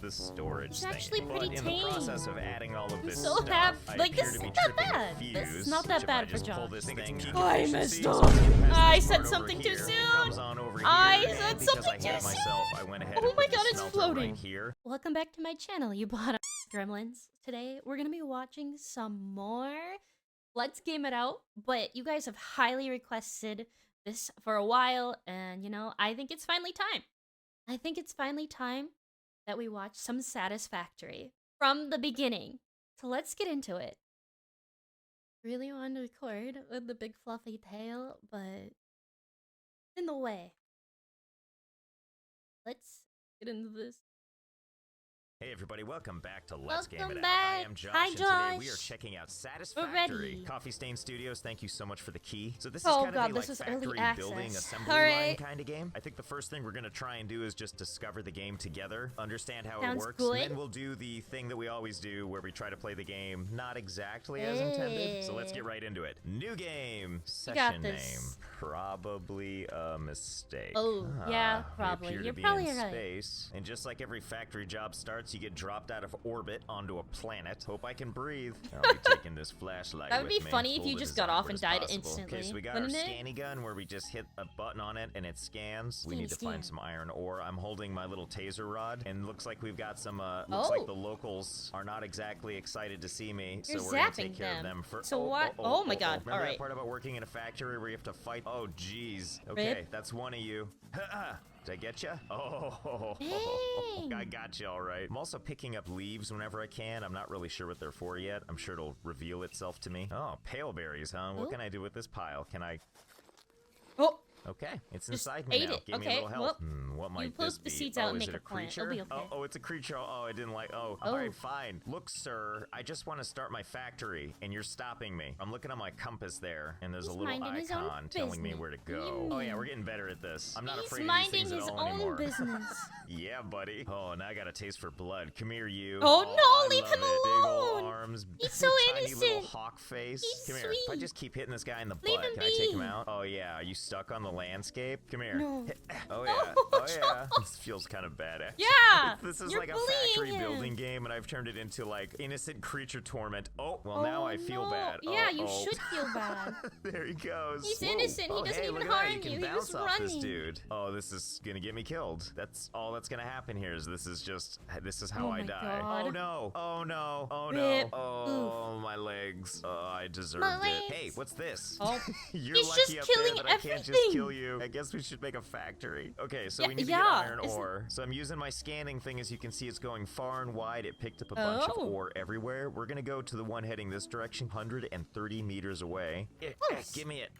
the storage It's thing. actually pretty But in tame. the process of adding all of this so stuff, happy. I Like, appear this to be isn't that tripping bad. a This is fuse, not that which if bad I for just pull Josh. this thing peak I efficiency, messed so up. it has I this said part something over too here, soon. it comes on over I here, said and because something I hit too it myself, I went ahead Oh and my put the god, it's smelter floating. right here. Welcome back to my channel, you bought gremlins. Today, we're gonna be watching some more Let's Game It Out, but you guys have highly requested this for a while, and you know, I think it's finally time. I think it's finally time that we watch some Satisfactory from the beginning. So let's get into it. Really wanted to record with the big fluffy tail, but in the way. Let's get into this. Hey everybody, welcome back to Let's Game Welcome It back. Out. I am Josh, Hi, and today we are Josh. checking out We're Satisfactory. ready. Coffee Stain Studios, thank you so much for the key. So this is Oh kind god, of a this like is early factory access. building assembly All line right. kind of game. I think the first thing we're going to try and do is just discover the game together, understand how Sounds it works, good. and then we'll do the thing that we always do where we try to play the game not exactly as intended. So let's get right into it. New game, session name, this. probably a mistake. Oh, yeah, We probably. appear to You're be probably in right. space, and just like every factory job starts, you get dropped out of orbit onto a planet. Hope I can breathe. I'll be taking this flashlight. That would be with me, funny if full you to just as got off awkward and as died possible. instantly, Okay, so we got our wouldn't it? scanny gun where we just hit a button on it and it scans. We need to find some iron ore. I'm holding my little taser rod, and looks like we've got some. Looks like the locals are not exactly excited to see me, so You're we're gonna zapping take care of them. them first. So what? Oh my god! Remember All that right. part about working in a factory where you have to fight? Oh, jeez. Okay, that's one of you. Did I get you? Oh, Dang. I got you all right. I'm also picking up leaves whenever I can. I'm not really sure what they're for yet. I'm sure it'll reveal itself to me. Oh, pale berries, huh? What Ooh. can I do with this pile? Can I... Oh, Okay, it's Just inside me ate now. it. Give me a Okay, little help. well, What might poke this the be? seeds Oh, out and is make it a a plant. It'll creature? be okay. Oh, it's a creature. Oh, I didn't like... Oh, Oh. all right, fine. Look, sir, I just want to start my factory, and you're stopping me. I'm looking on my compass there, and there's He's a little minding his own icon telling me business. where to What do you go. Oh, yeah, mean? we're getting better at this. I'm not He's afraid of these minding things his at all own anymore. business. Yeah, buddy. Oh, now I got a taste for blood. Come here, you. Oh, no, I leave love him it. Big old alone. arms. He's so tiny little innocent. hawk face. He's Come here. If I sweet. just keep hitting this guy in the Leave butt, him can I take him be. out? Oh, yeah. Are you stuck on the landscape? Come here. No. Oh, yeah. No, Oh, yeah. Josh. This feels kind of bad, actually. Yeah, This is you're like a bullying factory him. building game, and I've turned it into, like, innocent creature torment. Oh, well, now Oh, I feel no. bad. Yeah, Oh, you oh. should feel bad. There he goes. He's Whoa. innocent. He Oh, doesn't hey, even look at that. harm You can you. He bounce was off this running. dude. Oh, this is gonna get me killed. That's all that's gonna happen here. Is this is how Oh I my die. God. Oh no! Oh no! Oh Rip. no! Oh, my legs. Oh, I deserved My it. legs. Hey, what's this? Oh. You're He's lucky just up killing there that I can't just everything. kill you. I guess we should make a factory. Okay, so Yeah, we need to yeah, get iron isn't- ore. So I'm using my scanning thing. As you can see, it's going far and wide. It picked up a bunch of Oh. ore everywhere. We're gonna go to the one heading this direction, 130 meters away. Close. Give me it.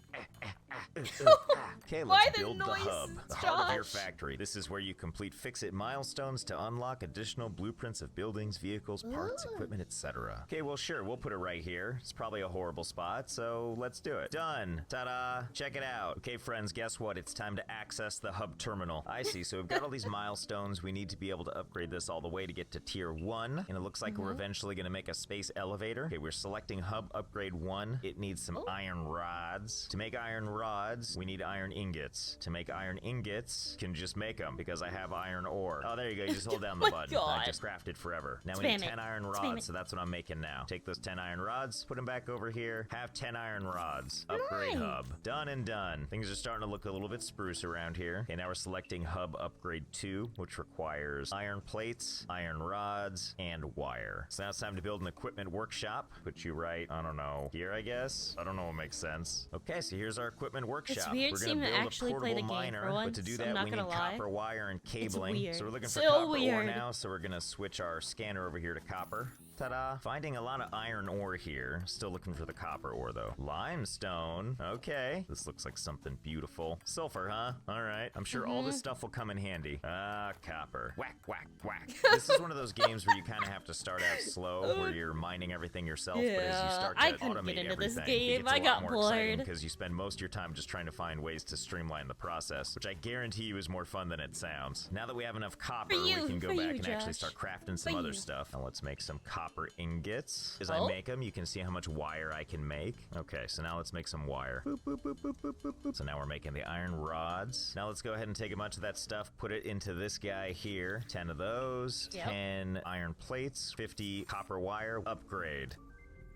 Okay, Why let's the build the noises, hub, the heart of your Josh? factory. This is where you complete fix-it milestones to unlock additional blueprints of buildings, vehicles, parts, Ooh. equipment, etc. Okay, well, sure, we'll put it right here. It's probably a horrible spot, so let's do it. Done. Ta-da. Check it out. Okay, friends, guess what? It's time to access the hub terminal. I see. So we've got all these milestones. We need to be able to upgrade this all the way to get to tier 1, and it looks like we're eventually going to make a space elevator. Okay, we're selecting hub upgrade 1. It needs some iron rods. To make iron rods, we need iron ingots. To make iron ingots, can just make them because I have iron ore. Oh, there you go. You just hold down the my button. I God. just crafted forever. Now we Spam need it. 10 iron Spam rods, it. so that's what I'm making now. Take those 10 iron rods, put them back over here, have 10 iron rods. Upgrade Nice. hub. Done and done. Things are starting to look a little bit spruce around here. Okay, now we're selecting hub upgrade 2, which requires iron plates, iron rods, and wire. So now it's time to build an equipment workshop. Put you right, I don't know, here, I guess? I don't know what makes sense. Okay, so here's our equipment workshop. weird We're seeing gonna him build actually a play portable the game miner, for once, but to do I'm that not we need gonna lie. copper wire and cabling. weird. So we're looking for So copper ore weird. now, so we're gonna switch our scanner over here to copper. Ta-da. Finding a lot of iron ore here. Still looking for the copper ore, though. Limestone. Okay. This looks like something beautiful. Sulfur, huh? All right. I'm sure all this stuff will come in handy. Ah, copper. Whack, whack, whack. This is one of those games where you kind of have to start out slow, where you're mining everything yourself, but as you Yeah, start to I couldn't automate get into this everything, game. it gets a I lot got more exciting bored. because you spend most of your time just trying to find ways to streamline the process, which I guarantee you is more fun than it sounds. Now that we have enough copper, For you, we can go for back you, and actually Josh. start crafting some For other you. stuff. Now let's make some copper copper ingots. As Oh? I make them, you can see how much wire I can make. Okay, so now let's make some wire. Boop, boop, boop, boop, boop, boop, boop. So now we're making the iron rods. Now let's go ahead and take a bunch of that stuff, put it into this guy here. 10 of those, Yep. 10 iron plates, 50 copper wire, upgrade.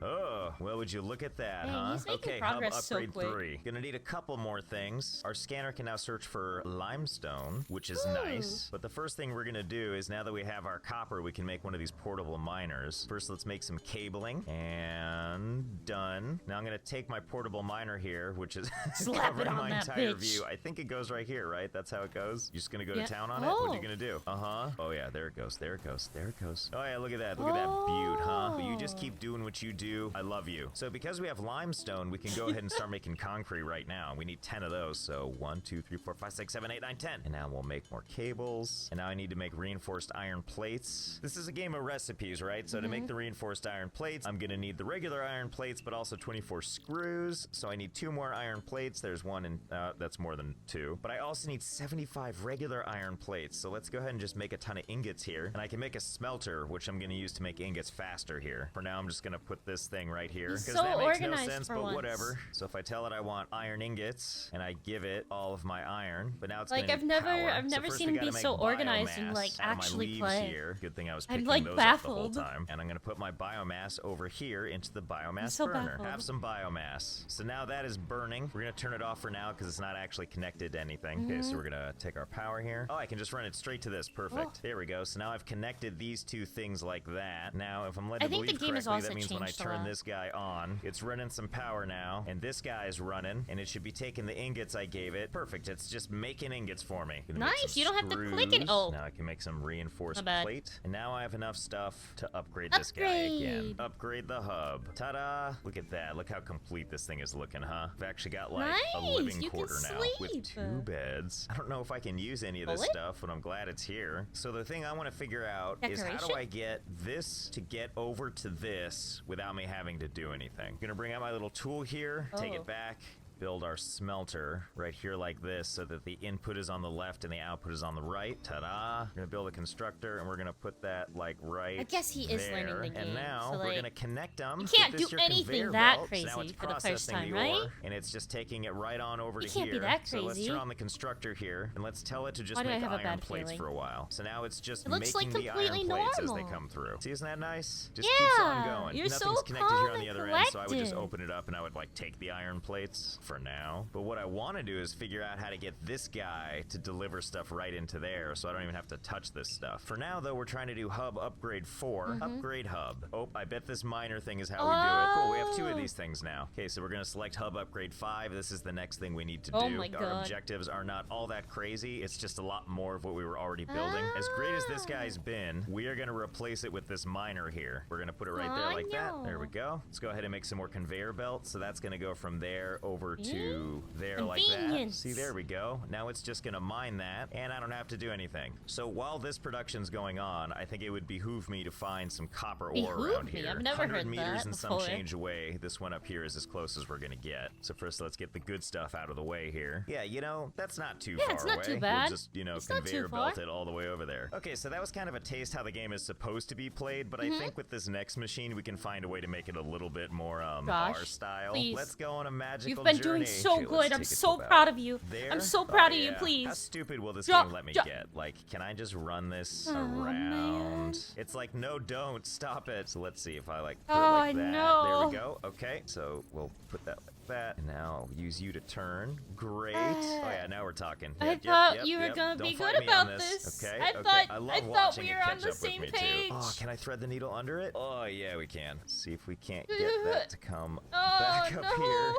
Oh, well, would you look at that, Dang, huh? he's making Okay, hub progress so upgrade quick. 3. Gonna need a couple more things. Our scanner can now search for limestone, which is Ooh. nice. But the first thing we're gonna do is, now that we have our copper, we can make one of these portable miners. First, let's make some cabling, and done. Now I'm gonna take my portable miner here, which is Slap it covering on my that entire bitch. view. I think it goes right here, right? That's how it goes? You're just gonna go Yeah. to town on it? What are Oh. you gonna do? Uh-huh. Oh yeah, there it goes, there it goes, there it goes. Oh yeah, look at that, look at that beaut, huh? But you just keep doing what you do. I love you. So because we have limestone, we can go ahead and start making concrete right now. We need 10 of those. So 1, 2, 3, 4, 5, 6, 7, 8, 9, 10. And now we'll make more cables. And now I need to make reinforced iron plates. This is a game of recipes, right? So to make the reinforced iron plates, I'm gonna need the regular iron plates, but also 24 screws. So I need 2 more iron plates. There's one, and that's more than 2. But I also need 75 regular iron plates. So let's go ahead and just make a ton of ingots here. And I can make a smelter, which I'm gonna use to make ingots faster here. For now, I'm just gonna put this thing right here. He's Because so that makes no organized sense, for but once. whatever. So if I tell it I want iron ingots, and I give it all of my iron, but now it's Like, gonna I've need never- power. I've So never first seen we him be gotta so make organized and, biomass like, out of my actually leaves play. here. Good thing I was I'm, picking like, those up the whole baffled. time. And I'm gonna put my biomass over here into the biomass so burner. baffled. Have some biomass. So now that is burning. We're gonna turn it off for now because it's not actually connected to anything. Okay, so we're gonna take our power here. Oh, I can just run it straight to this. Perfect. Oh. There we go. So now I've connected these 2 things like that. Now, if I'm led I to think the believe game has correctly, also that means when I changed a turn lot. this guy on, it's running some power now, and this guy is running, and it should be taking the ingots I gave it. Perfect. It's just making ingots for me. Gonna make Nice, some you don't have to click it. screws. Oh. Now I can make some reinforced My bad. plate, and now I have enough stuff to upgrade this guy again. Upgrade. Upgrade the hub. Ta-da! Look at that. Look how complete this thing is looking, huh? I've actually got like a Nice, living you can quarter now with sleep. 2 beds. I don't know if I can use any of this Bullet? stuff, but I'm glad it's here. So the thing I want to figure out is, how do Decoration? I get this to get over to this without me having to do anything? Gonna bring out my little tool here, take Oh. it back, build our smelter right here like this so that the input is on the left and the output is on the right. Ta-da! We're gonna build a constructor and we're gonna put that like right I guess he is learning there. the game, And now so, we're like, gonna connect them. you can't with this do here anything conveyor that belt. So now crazy it's for the first processing time, the right? ore, and it's just taking it right on over to It can't here. be that So let's crazy. turn on the constructor here and let's tell it to just Why do I make have a iron bad plates feeling? for a while. So now it's just It looks like making the iron completely plates as they normal. come through. See, isn't that nice? Just keeps on Yeah, going. you're so Nothing's connected calm here on the and other end, so I would just collected. open it up and I would like take the iron plates for now. But what I want to do is figure out how to get this guy to deliver stuff right into there, so I don't even have to touch this stuff. For now, though, we're trying to do hub upgrade 4. Upgrade hub. Oh, I bet this miner thing is how we do it. Cool, we have 2 of Oh. these things now. Okay, so we're gonna select hub upgrade 5. This is the next thing we need to Oh do. my Our God. objectives are not all that crazy. It's just a lot more of what we were already building. As great as this guy's been, we are gonna replace it with this miner here. We're gonna put it right there Aw, like that. no. There we go. Let's go ahead and make some more conveyor belts. So that's gonna go from there over to there like that. Convenience. See, there we go. Now it's just gonna mine that, and I don't have to do anything. So while this production's going on, I think it would behoove me to find some copper ore Behoove around me? here. I've never 100 heard meters that and some before. change away. This one up here is as close as we're gonna get. So first, let's get the good stuff out of the way here. Yeah, you know, that's not too far it's not away. too We'll bad. just, you know, It's not conveyor too far. belt it all the way over there. Okay, so that was kind of a taste how the game is supposed to be played, but I think with this next machine, we can find a way to make it a little bit more Josh, our style. please. Let's go on a magical You've been journey. doing so Okay, let's good. I'm take it so to about proud of you. there. I'm so proud Oh, of you, yeah. please. How stupid will this Drop- game let me drop- get? Like, can I just run this Oh, around? man. It's like, no, don't. Stop it. So let's see if I like put Oh, it like that. no. There we go. Okay, so we'll put that like that. And now I'll use you to turn. Great. Oh yeah, now we're talking. I Yep, thought yep, you were yep. gonna Don't be fight good me on about this. Okay. I okay. thought- I love I thought watching we it were on catch the up with same me, page. Too. Oh, can I thread the needle under it? Oh yeah, we can. See if we can't get that to come Oh, back up no. here.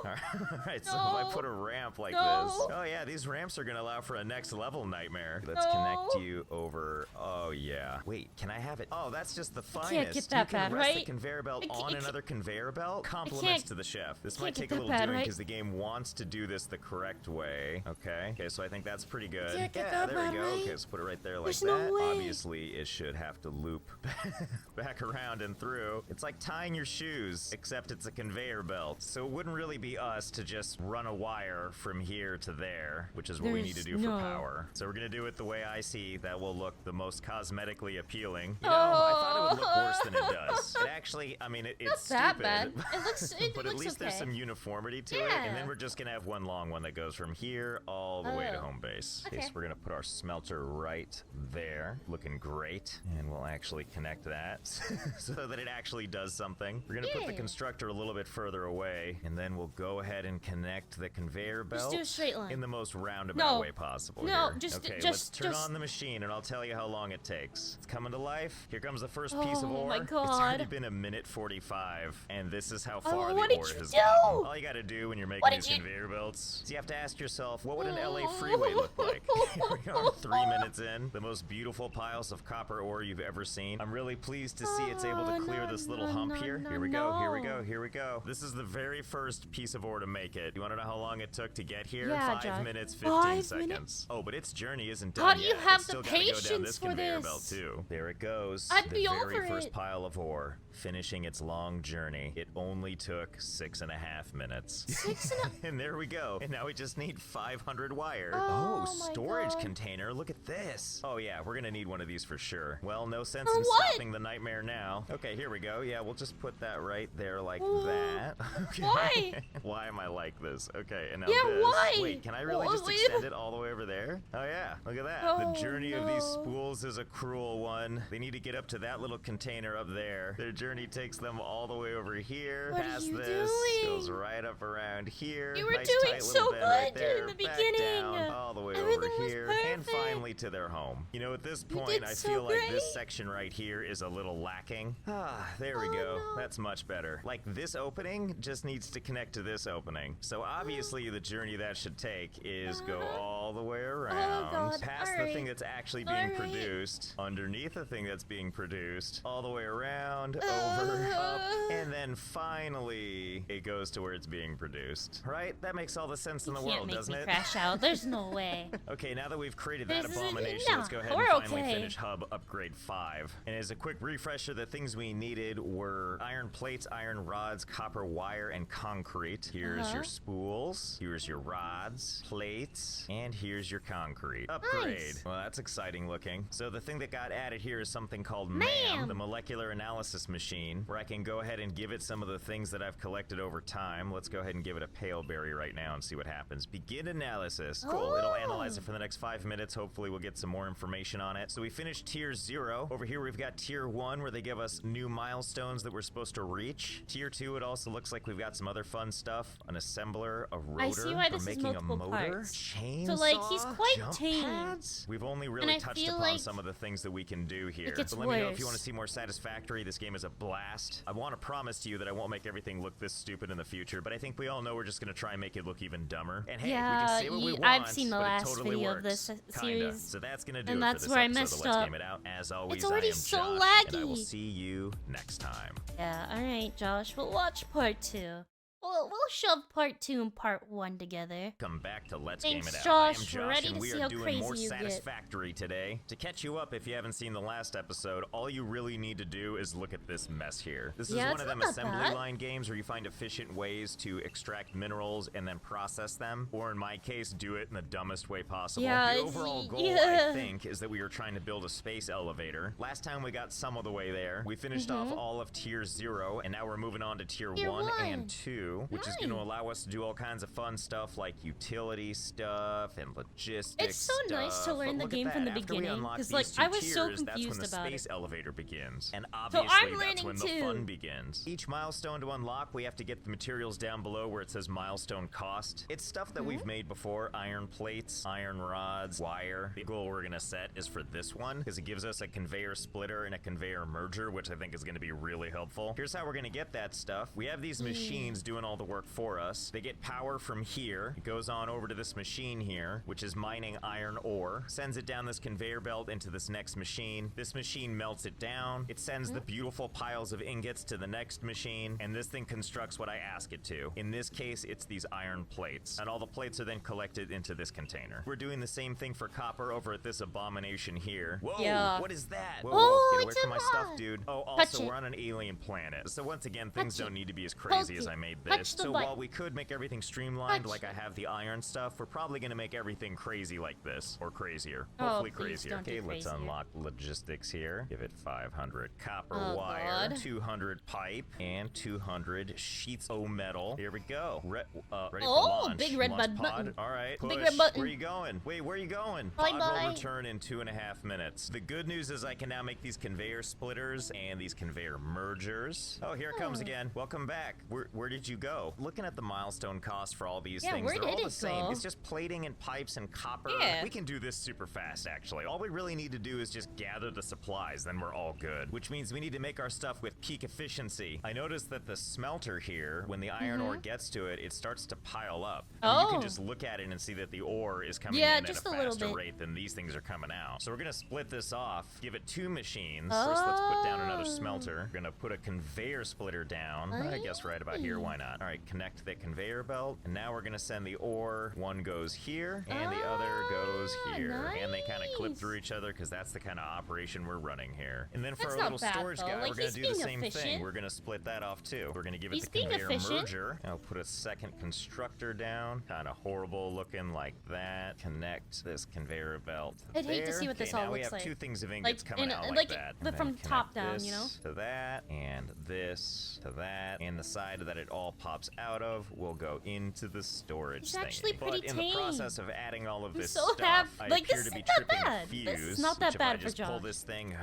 All right, so if I No. put a ramp like No. this. Oh yeah, these ramps are gonna allow for a next level nightmare. Let's No. connect you over. Oh yeah. Wait, can I have it? Oh, that's just the finest. can't get that you can bad, rest right? the conveyor belt I can't- on I another conveyor belt. can't- Compliments to the chef. This might can't take get a that little bad, doing right? because the game wants to do this the correct way. Okay, so I think that's pretty good. Can't get Yeah, that there we bad, go. right? Okay, let's put it right there like There's that. no way. Obviously, it should have to loop back around and through. It's like tying your shoes, except it's a conveyor belt. So it wouldn't really be us to just run a wire from here to there, which is what we need to do for power. So we're gonna do it the way I see that will look the most cosmetically appealing. You know, I thought it would look worse than it does. It actually, I mean, it's Not that stupid. bad. It looks, but at least there's some uniformity to it, and then we're just gonna have one long one that goes from here all the way to home base. Okay, so we're gonna put our smelter right there, looking great, and we'll actually connect that so that it actually does something. We're gonna put the constructor a little bit further away, and then we'll go ahead and connect the conveyor belt. Just do a straight line in the most roundabout way possible. No, here. just okay, just let's turn on the machine, and I'll tell you how long it takes. It's coming to life. Here comes the first piece of ore. Oh my God. It's already been 1:45, and this is how far the what ore did has you do? gotten. All you gotta do when you're making these conveyor belts is you have to ask yourself, what would an LA freeway look like? Here we are 3 minutes in, the most beautiful piles of copper ore you've ever seen. I'm really pleased to see it's able to clear this little hump here. Here we go, here we go, here we go. This is the very first piece of ore to make it. You wanna know how long it took to get here? Yeah, 5 minutes, 15 seconds. Oh, but its journey isn't done How do you yet. have It's the still gotta go down patience this for conveyor this? belt too. There it goes. I'd the be very over first it. pile of ore, finishing its long journey. It only took 6.5 minutes. And there we go. And now we just need 500 wire. Oh, my storage God. container. Look at this. Oh yeah, we're gonna need one of these for sure. Well, no sense For in what? stopping the nightmare now. Okay, here we go. Yeah, we'll just put that right there like that. Okay. Why? Why am I like this? Okay, and now Yeah, this. why? Wait, can I really just Wait. extend it all the way over there? Oh yeah, look at that. Oh, the journey of these no. spools is a cruel one. They need to get up to that little container up there. Their journey takes them all the way over here. What are past you this, doing? goes right up around here. You were nice, doing tight so little bend right good there, in the back beginning. down, all the way Everything over was here, and perfect. finally to their home. You know, at this You point, did I so feel like this great. section right here is a little lacking. Ah, there we Oh, go. no. That's much better. Like this opening just needs to connect to this opening. So obviously the journey that should take is go all the way around, God. past All the right. thing that's actually being All right. produced, underneath the thing that's being produced, all the way around, over, up, and then finally it goes to where it's being produced. Right? That makes all the sense in the You can't world, make doesn't me it? crash out. There's no way. Okay, now that we've created that This is- abomination, no, let's go ahead and we're finally okay. finish Hub Upgrade 5. And as a quick refresher, the things we needed were iron plates, iron rods, copper wire, and concrete. Here's your spools, here's your rods, plates, and here's your concrete. Upgrade. Nice. Well, that's exciting looking. So the thing that got added here is something called MAM. the molecular analysis machine, where I can go ahead and give it some of the things that I've collected over time. Let's go ahead and give it a pale berry right now and see what happens. Begin analysis. Cool. It'll analyze it for the next 5 minutes. Hopefully we'll get some more information on it. So we finished tier 0. Over here we've got tier 1 where they give us new milestones that we're supposed to reach. Tier 2, it also looks like we've got some other fun stuff. An assembler, a rotor I see why for this is making a multiple motor, parts. chainsaw, So, like, he's quite jump tame. pads. We've only really I touched feel upon like some of the things that we can do here. gets But let me know if you worse. want to see more Satisfactory. This game is a blast. I want to promise to you that I won't make everything look this stupid in the future, but I think we all know we're just going to try and make it look even dumber. And hey, we can say what we want, I've seen the but it last totally video works. of this Kinda. series. So that's going to do and it that's for this where I episode messed of Let's up. Game It Out. As always, It's already I am so Josh, and I will laggy. see you next time. Yeah, alright, Josh. We'll watch part 2. We'll shove part 2 and part 1 together. Come back to Let's Thanks, Game It Out. Josh. I am We're Josh, ready and to we see are how doing more crazy you get. Satisfactory today. To catch you up, if you haven't seen the last episode, all you really need to do is look at this mess here. This is Yeah, one it's of them not that assembly bad. line games where you find efficient ways to extract minerals and then process them, or in my case, do it in the dumbest way possible. Yeah, the it's- overall goal, yeah. I think, is that we are trying to build a space elevator. Last time we got some of the way there. We finished off all of tier 0, and now we're moving on to tier 1 and 2, which is going to Nice. allow us to do all kinds of fun stuff like utility stuff and logistics. It's so nice to stuff. learn But the look game at from that. the After we beginning, unlock 'cause, these like, two I was so tiers, that's when confused the about space it. elevator begins. And I'm obviously that's learning when the too. fun begins. Each milestone to unlock, we have to get the materials down below where it says milestone cost. It's stuff that we've made before: iron plates, iron rods, wire. The goal we're gonna set is for this one because it gives us a conveyor splitter and a conveyor merger, which I think is gonna be really helpful. Here's how we're gonna get that stuff. We have these machines doing doing all the work for us. They get power from here. It goes on over to this machine here, which is mining iron ore. Sends it down this conveyor belt into this next machine. This machine melts it down. It sends the beautiful piles of ingots to the next machine, and this thing constructs what I ask it to. In this case, it's these iron plates, and all the plates are then collected into this container. We're doing the same thing for copper over at this abomination here. Whoa, Yeah. what is that? Whoa, Oh, get away it's from my a stuff, mod. dude. Oh, Touch also, it. we're on an alien planet. So once again, things Touch don't it. need to be as crazy Poke as it. I made Touch this. the So button. while we could make everything streamlined Touch like I have the iron stuff, we're probably gonna make everything crazy like this, or crazier. Oh, Hopefully please crazier. don't do Okay, let's crazier. unlock logistics here. Give it 500 copper Oh, wire, God. 200 pipe, and 200 sheets of metal. Here we go. Ready for Oh, launch. big red Launch pod. button. All right, Big push. red button. Where are you going? Wait, where are you going? Bye Pod bye. will return in 2.5 minutes. The good news is I can now make these conveyor splitters and these conveyor mergers. Oh, here it comes again. Welcome back. Where did you go? Looking at the milestone cost for all these Yeah, things, where they're all did the it same. go? It's just plating and pipes and copper. Yeah. We can do this super fast, actually. All we really need to do is just gather the supplies, then we're all good. Which means we need to make our stuff with peak efficiency. I noticed that the smelter here, when the iron ore gets to it, it starts to pile up. And you can Oh. just look at it and see that the ore is coming Yeah, in at just a a little faster bit. rate than these things are coming out. So we're gonna split this off, give it 2 machines. First, let's put down another smelter. We're gonna put a conveyor splitter down. I guess right about here, why not? All right, connect the conveyor belt, and now we're gonna send the ore. One goes here, and the other goes here. And they kind of clip nice. through each other because that's the kind of operation we're running here. And then for That's our not little bad, storage though. guy, Like, we're gonna he's do the being same thing. efficient. We're gonna split that off too. We're gonna give He's it the being conveyor efficient. merger. I'll put a second constructor down, kind of horrible looking like that. Connect this conveyor belt. I'd hate to see what this Okay, all now we looks have like. 2 things of ingots coming in- out like like it- that. but And from then top connect down, this you know? to that, and this to that, and the side that it all pops out of will go into the storage It's thing. actually pretty But in the tame. process of adding all of I'm this so stuff, happy. I Like, appear this to be isn't that tripping a bad. fuse. This is not that which if bad I for just pull Josh. this thing,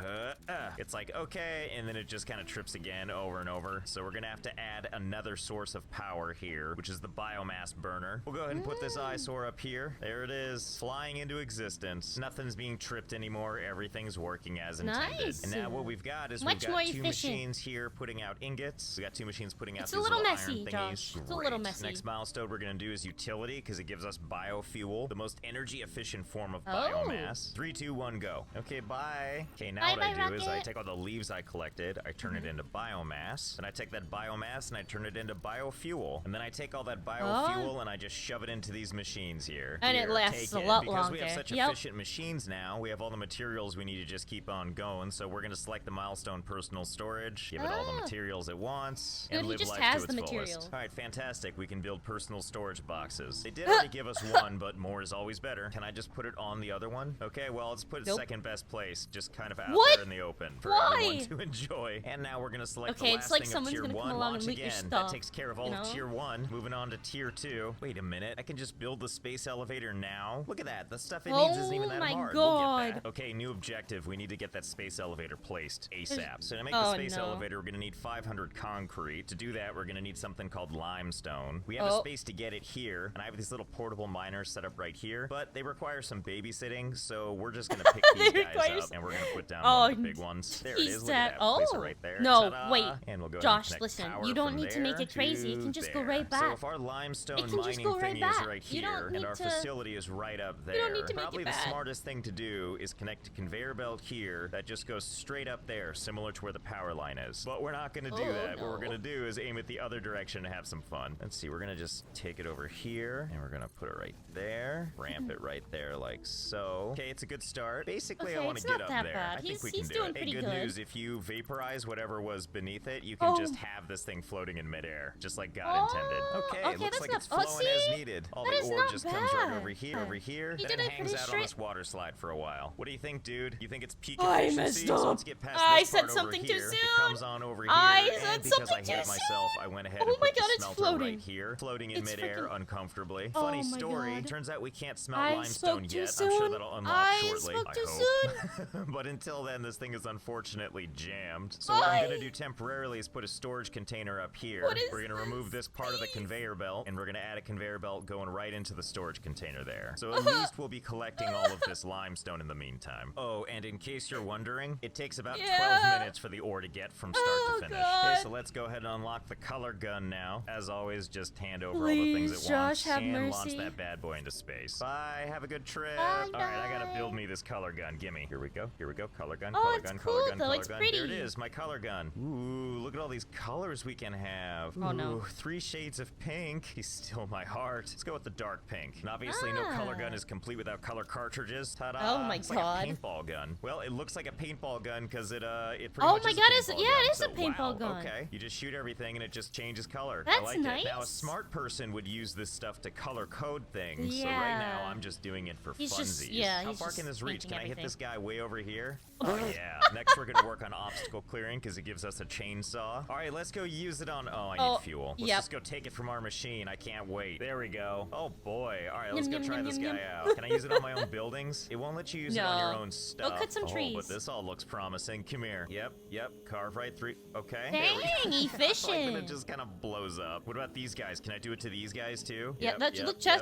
it's like, okay, and then it just kind of trips again over and over. So we're gonna have to add another source of power here, which is the biomass burner. We'll go ahead and put this eyesore up here. There it is, flying into existence. Nothing's being tripped anymore. Everyth's working as intended. Nice. And now what we've got is Much we've more got 2 efficient. machines here putting out ingots. We got 2 machines putting out It's a these little iron messy, thingies. Josh. It's a little Great. messy. Next milestone we're gonna do is utility because it gives us biofuel, the most energy efficient form of Oh. biomass. 3, 2, 1, go. Okay, bye. Okay, now what Bye-bye, I do is I Rocket. take all the leaves I collected, I turn it into biomass, and I take that biomass and I turn it into biofuel, and then I take all that biofuel and I just shove it into these machines here. And it Here, lasts take a it. lot because we have longer. such Yep. efficient machines now. We have all the materials we need to just keep on going. So we're gonna select the milestone personal storage, give it all the Ah. materials it wants, Dude, and he live just life has to the its material. fullest. All right, fantastic. We can build personal storage boxes. They did already give us one, but more is always better. Can I just put it on the other one? Okay, well, let's put it Nope. second best place, just kind of out What? there in the open for Why? everyone to enjoy. And now we're gonna select Okay, the it's last like thing of someone's tier gonna come 1. along Launch and loot your again. That stuff, takes care of all you of know? tier 1. Moving on to tier 2. Wait a minute, I can just build the space elevator now. Look at that. The stuff it needs isn't even Oh that my hard. God. We'll get that. Okay, new objective. We need to get that space elevator placed ASAP. So to make the Oh, space no. elevator, we're gonna need 500 concrete. To do that, we're gonna need something called limestone. We have a Oh. space to get it here, and I have these little portable miners set up right here, but they require some babysitting, so we're just gonna pick these They guys require up, and we're gonna put down Oh, one of the big ones. There it he's is. Look at dead. that. Place it Oh. right there. No, Ta-da. wait. And we'll go ahead Josh, and connect listen, power you don't from need to make there it crazy. It can just go there. right So back. if our limestone It can just mining go right thingy back. is right You don't here, and need our to- facility is right up there, don't need to make it probably the bad. smartest thing to do is connect a conveyor belt here that just goes straight up there, similar to where the power line is. But we're not gonna do Oh, that. What we're no. gonna do is aim it the other direction to have some fun. Let's see, we're gonna just take it over here, and we're gonna put it right there, ramp it right there like so. Okay, it's a good start. Basically, I Okay, want it's to get not up that there. bad. I think He's- we can he's do doing it. Hey, pretty good good. news, if you vaporize whatever was beneath it, you can Oh. just have this thing floating in midair, just like God intended. Okay, okay, it looks that's like not- it's flowing as see? needed. All That the is ore not just comes right over bad. here, He then did it it hangs pretty out on straight. this water slide for a while. What do you think, dude? You think it's peak I efficiency? messed So up. let's get past I this said part over something too here. soon. It comes on over here, I and said because something I hate too myself, soon. I went ahead Oh and my put God, the it's smelter floating. right here, floating in It's midair freaking- uncomfortably. Oh Funny my story. God. Turns out we can't smelt I limestone spoke too yet. I'm sure soon. that'll unlock I shortly. spoke too hope. But until then, this thing is unfortunately jammed. So what I'm gonna Why? do temporarily is put a storage container up here. What is We're gonna this? remove this part of the conveyor belt, and we're gonna add a conveyor belt going right into the storage container there. So at least we'll be collecting all of this limestone in the meantime. Oh, and in case you're wondering, it takes about 12 Yeah. minutes for the ore to get from start Oh, to finish. God. Okay, so let's go ahead and unlock the color gun gun now. As always, just hand over all the things Please, at once Josh, have and mercy. launch that bad boy into space. Bye, have a good trip. Bye, All right, I gotta bye. build me this color gun. Gimme. Here we go. Here we go. Color gun. Oh, Color it's gun. cool, Color gun. though. Color It's gun. pretty. There it is. My color gun. Ooh, look at all these colors we can have. Oh, no. Ooh, 3 shades of pink. He's still my heart. Let's go with the dark pink. And obviously, no color gun is complete without color cartridges. Ta-da! Oh my it's God. like a paintball gun. Well, it looks like a paintball gun because it pretty Oh much my is God, a is it? paintball Yeah, gun. it is a So, paintball wow, gun. Okay, you just shoot everything and it just changes color. That's I like it. Now, a nice. smart person would use this stuff to color code things. So right Yeah. now, I'm just doing it for He's funsies. just- yeah, How he's far just can this reach? painting Can I hit everything. this guy way over here? Oh yeah. Next, we're gonna work on obstacle clearing because it gives us a chainsaw. All right, let's go use it on. Oh, I need fuel. Let's yep. just go take it from our machine. I can't wait. There we go. Oh boy. All right, Yum, let's go yum, try yum, this yum, guy yum. out. Can I use it on my own buildings? It won't let you use it on your No. own stuff. Go cut some Oh, trees. but this all looks promising. Come here. Yep. Carve right through. Okay. Dang, Like when it efficient. just kind of blows up. What about these guys? Can I do it to these guys too? Yeah, that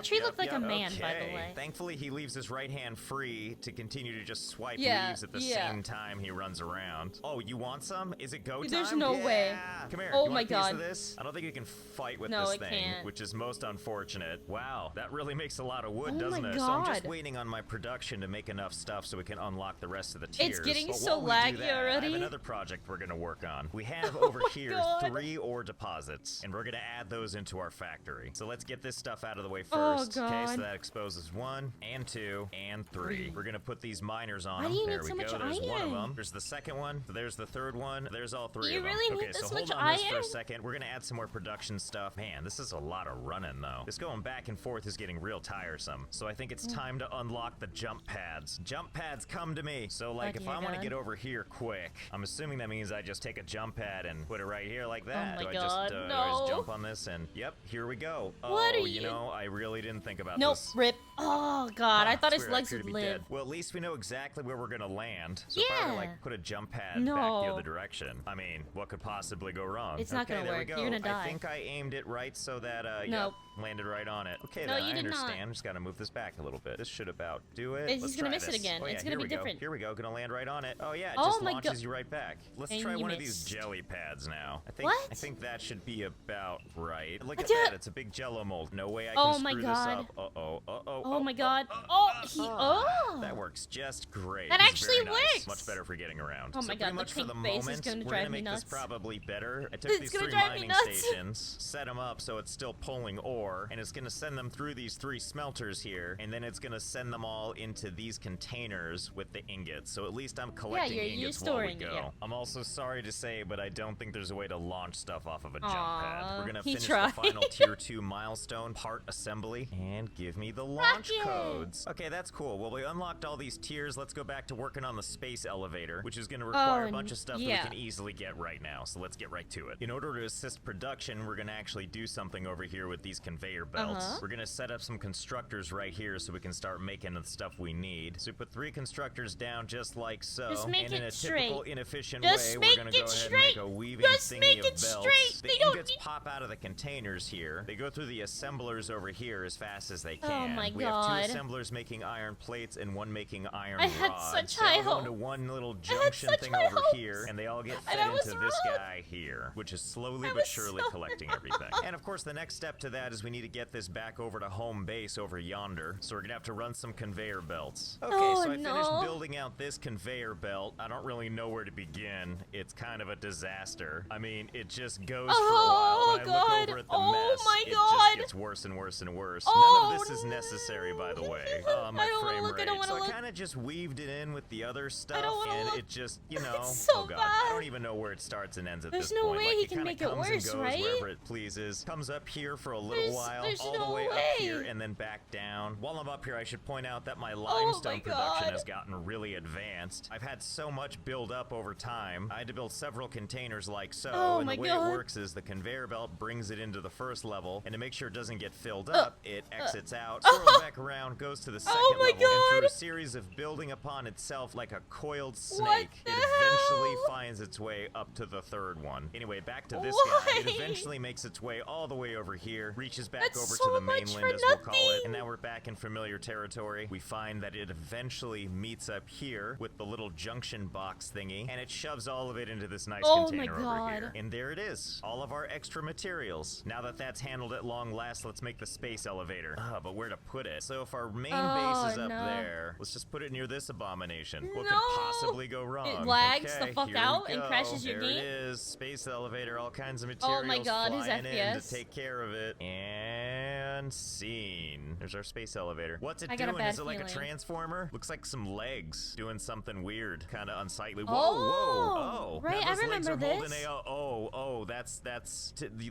tree looked like a man, by the Okay. way. Thankfully, he leaves his right hand free to continue to just swipe Yeah, leaves at the yeah. same time he runs around. Oh, you want some? Is it go time? There's no way. Yeah. Come here. Oh You want my a piece God. of this? I don't think you can fight with No, this it thing, can't. which is most unfortunate. Wow, that really makes a lot of wood, Oh doesn't my it? So I'm just God. waiting on my production to make enough stuff so we can unlock the rest of the tiers. It's getting But so while we do laggy that, I already. have another project we're gonna work on. We have over my here God. 3 ore deposits, and we're gonna add those into our factory. So let's get this stuff out of the way Oh, first. Okay, so God. that exposes 1 and 2 and 3. We're gonna put these miners on Why them. do you There need we so go. much There's one of iron? them. There's the second one. There's the third one. There's all 3 You of them. really need Okay, this so much hold on this for a iron? second. We're gonna add some more production stuff. Man, this is a lot of running though. This going back and forth is getting real tiresome. So I think it's time to unlock the jump pads. Jump pads, come to me. So like, if dear I want to God. get over here quick, I'm assuming that means I just take a jump pad and put it right here like that. my do I God, just, do I no. just jump on this and yep, here we go. What oh, are you you- know, I really didn't think about Nope, this. rip. Oh God, I Ah, thought it's his weird, I legs appear to would be live. dead. Well, at least we know exactly where we're gonna land. So if I were to Yeah. like put a jump pad back the No. other direction, I mean, what could possibly go wrong? It's not Okay, gonna there we work. go. You're gonna die. I think I aimed it right so that Nope. landed right on it. Okay, No, then you I did not. understand. Just gotta move this back a little bit. This should about do it. He's Let's gonna try miss it this. again. Oh, yeah, It's gonna here be we go. different. Here we go. Gonna land right on it. Oh yeah, it Oh just my launches God. you right back. Let's And try you one of these missed. jelly pads now. I What? think that should be about right. Look at Dude. that. It's a big Jello mold. No way I can Oh my screw God. this up. Uh-oh. Uh-oh. Oh my God. Oh. That works just great. That This is actually very nice. works. Much better for getting around. Oh So my pretty God, the much for pink the base is moment, gonna we're drive gonna me make nuts. this probably better. I took It's these gonna 3 drive me mining nuts. stations, set them up so it's still pulling ore, and it's gonna send them through these 3 smelters here, and then it's gonna send them all into these containers with the ingots. So at least I'm collecting you're ingots while we storing it, go. yeah. I'm also sorry to say, but I don't think there's a way to launch stuff off of a jump Aw, pad. We're gonna he finish tried. the final tier 2 milestone part assembly and give me the launch Rocket. codes. Okay, that's cool. Well, we unlocked all these tiers. Let's go back to working on the space elevator, which is going to require a bunch of stuff that we can easily get right now. So let's get right to it. In order to assist production, we're going to actually do something over here with these conveyor belts. We're going to set up some constructors right here so we can start making the stuff we need. So we put 3 constructors down just like so. Just make and in it a straight. typical inefficient Just way, make we're going to it go ahead straight. and make a weaving Just thingy make of it belts. straight. The They don't ingots need- pop out of the containers here. They go through the assemblers over here as fast as they Oh can. my We have 2 God. assemblers making iron plates and 1 making iron I had rods. such They all high go into hope. one little I had junction such thing high over hopes. here, and they all get And fed I was into this wrong. guy here, which is slowly I but was surely so collecting everything. And of course, the next step to that is we need to get this back over to home base over yonder. So we're gonna have to run some conveyor belts. Okay, Oh, so I finished no. building out this conveyor belt. I don't really know where to begin. It's kind of a disaster. I mean, it just goes for a while. When I God. look over at the Oh mess, my it God. just gets worse and worse and worse. Oh, None of this is necessary, by the way. My I don't wanna frame look, I rate. don't wanna So I look. kind of just weaved it in with the other stuff, don't wanna and look. it just, you know, It's so oh god, bad. I don't even know where it starts and ends at There's this no point. way Like, he it can kinda make it comes worse, and goes right? wherever it pleases. Comes up here for a little There's- while, there's all no the way up way. here, and then back down. While I'm up here, I should point out that my Oh limestone my production God. has gotten really advanced. I've had so much build up over time. I had to build several containers like so, Oh and my the way God. it works is the conveyor belt brings it into the first level, and to make sure it doesn't get filled up, it exits out, swirls back around, goes to the second Oh my level, and through God. a series of building upon itself like a coiled snake, the it hell? eventually finds its way up to the third one. Anyway, back to this guy. It eventually makes its way all the way over here, reaches back over so to the much mainland, for as we'll call it, nothing. and now we're back in familiar territory. We find that it eventually meets up here with the little junction box thingy, and it shoves all of it into this nice container over here. And there it is, all of our extra materials. Now that that's handled at long last, let's make the space elevator. But where to put it? So if our main base is up there, let's just put it near this abomination. What could possibly go wrong? It lags the fuck out and crashes your game. There it is, space elevator, all kinds of materials. Oh my god, his flying in FPS. to take care of it. And scene. There's our space elevator. What's it I got a doing? bad Is it like a feeling. transformer? Looks like some legs doing something weird, kind of unsightly. Whoa, Oh, whoa, oh! right, Now I those legs remember are holding this.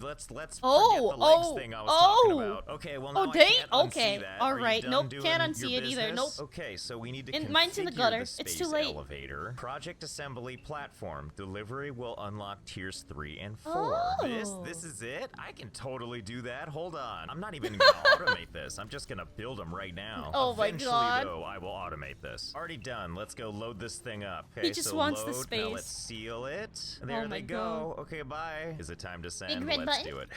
let's let's forget Oh, the legs oh, thing I was talking oh. about. Okay, well now Oh, I dang. can't unsee Okay. that. All Are you right. done Nope, doing can't your unsee it either. business? Nope. Okay, so we need to And mine's in the configure gutter. the It's space too late. elevator. Project assembly platform. Delivery will unlock tiers 3 and 4. Oh. This is it? I can totally do that. Hold on. I'm not even gonna automate this. I'm just gonna build them right now. Oh my Eventually, god. though, I will automate this. Already done. Let's go load this thing up. Okay, He just so wants the load. space. Now let's seal it. There Oh my they go. Okay, bye. Is it time to send? red Let's button? do it.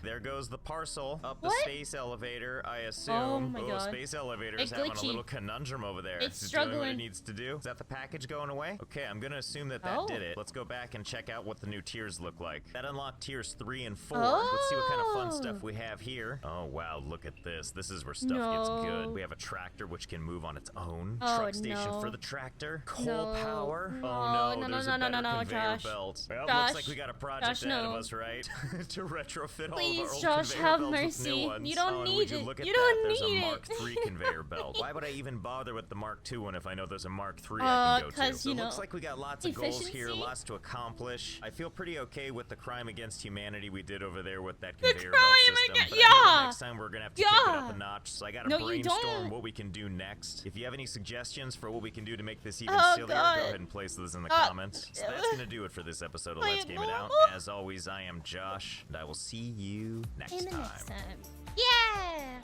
There goes the parcel up the What? space elevator, I assume. Oh my god. Space elevator's It's having a glitchy. little conundrum over there. It's Is it doing what it struggling. needs to do? Is that the package going away? Okay, I'm gonna assume that Oh. did it. Let's go back and check out what the new tiers look like. That unlocked tiers 3 and 4. Let's see what kind of fun stuff we have here. Oh wow, look at this. This is where stuff gets good. No. We have a tractor which can move on its own. Oh, Truck station no. for the tractor. Coal No. power. No, Oh no, no, no, there's no, a no, better no, conveyor Josh. belt. Well, Josh. looks like we got a project Josh, ahead of no. us, right? To retrofit all Please, of our old Josh, conveyor have belts with mercy. new ones. You don't and need would you it. Look at You that. don't There's need a it. Mark III conveyor belt. Why would I even bother with the Mark II one if I know there's a Mark III I can go to? 'cause, So you it looks know, like we got lots of goals here, efficiency. lots to accomplish. I feel pretty okay with the crime against humanity we did over there with that conveyor belt crime system. aga- But I know yeah. next time we're gonna have to kick it up Yeah. a notch. So I gotta No, you brainstorm don't. what we can do next. If you have any suggestions for what we can do to make this even Oh, sillier, God. go ahead and place those in the comments. So that's gonna do it for this episode of Play Let's it Game It Out. normal. As always, I am Josh, and I will see you next In the time. next time. Yeah.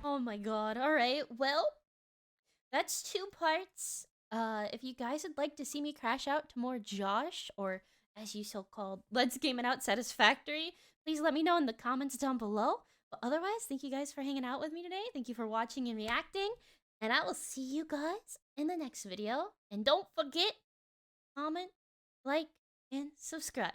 Oh my god. All right. Well, that's 2 parts. If you guys would like to see me crash out to more Josh, or as you so-called Let's Game It Out Satisfactory, please let me know in the comments down below. But otherwise, thank you guys for hanging out with me today. Thank you for watching and reacting. And I will see you guys in the next video. And don't forget, comment, like, and subscribe.